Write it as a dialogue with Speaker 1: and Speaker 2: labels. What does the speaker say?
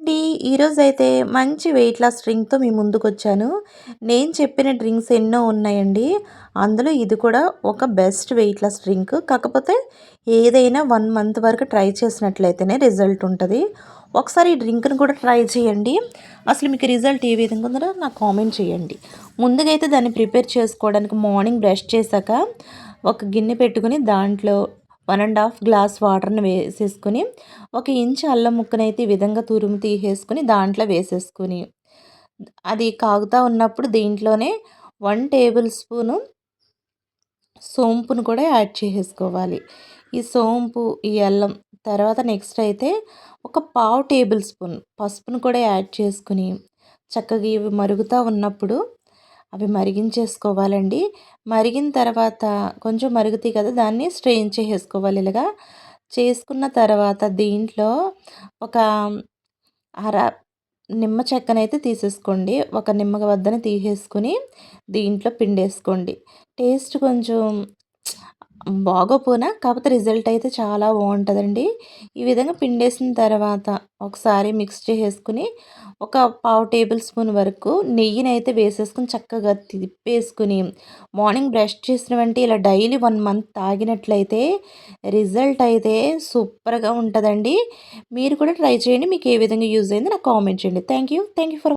Speaker 1: అండి, ఈరోజైతే మంచి వెయిట్ లాస్ డ్రింక్‌తో మీ ముందుకొచ్చాను. నేను చెప్పిన డ్రింక్స్ ఎన్నో ఉన్నాయండి. అందులో ఇది కూడా ఒక బెస్ట్ వెయిట్ లాస్ డ్రింక్. కాకపోతే ఏదైనా 1 మంత్ వరకు ట్రై చేసినట్లయితేనే రిజల్ట్ ఉంటది. ఒకసారి ఈ డ్రింక్‌ని కూడా ట్రై చేయండి. అసలు మీకు రిజల్ట్ ఏ విధంగా ఉందో నాకు కామెంట్ చేయండి. ముందుగా అయితే దాన్ని ప్రిపేర్ చేసుకోవడానికి మార్నింగ్ బ్రష్ చేశాక ఒక గిన్నె పెట్టుకొని దాంట్లో 1 ½ గ్లాస్ వాటర్‌ని వేసేసుకొని, ఒక ఇంచు అల్లం ముక్కనైతే ఈ విధంగా తురుము తీసేసుకొని దాంట్లో వేసేసుకొని, అది కాగుతా ఉన్నప్పుడు దీంట్లోనే 1 టేబుల్ స్పూను సోంపును కూడా యాడ్ చేసేసుకోవాలి. ఈ సోంపు, ఈ అల్లం తర్వాత నెక్స్ట్ అయితే ఒక పావు టేబుల్ స్పూన్ పసుపును కూడా యాడ్ చేసుకొని, చక్కగా ఇవి మరుగుతా ఉన్నప్పుడు అవి మరిగించేసుకోవాలండి. మరిగిన తర్వాత కొంచెం మరుగుతాయి కదా! దాన్ని స్ట్రెయిన్ చేసేసుకోవాలి ఇలాగా. చేసుకున్న తర్వాత దీంట్లో ఒక అర నిమ్మ చెక్కనైతే తీసేసుకోండి. ఒక నిమ్మ వద్దన తీసేసుకొని దీంట్లో పిండేసుకోండి. టేస్ట్ కొంచెం బాగోపోయినా కాకపోతే రిజల్ట్ అయితే చాలా బాగుంటుందండి. ఈ విధంగా పిండేసిన తర్వాత ఒకసారి మిక్స్ చేసేసుకుని ఒక పావు టేబుల్ స్పూన్ వరకు నెయ్యినైతే వేసేసుకొని చక్కగా తిప్పేసుకుని మార్నింగ్ బ్రష్ చేసిన వెంటనే ఇలా డైలీ 1 మంత్ తాగినట్లయితే రిజల్ట్ అయితే సూపర్‌గా ఉంటుందండి. మీరు కూడా ట్రై చేయండి. మీకు ఏ విధంగా యూజ్ అయిందో నాకు కామెంట్ చేయండి. Thank you for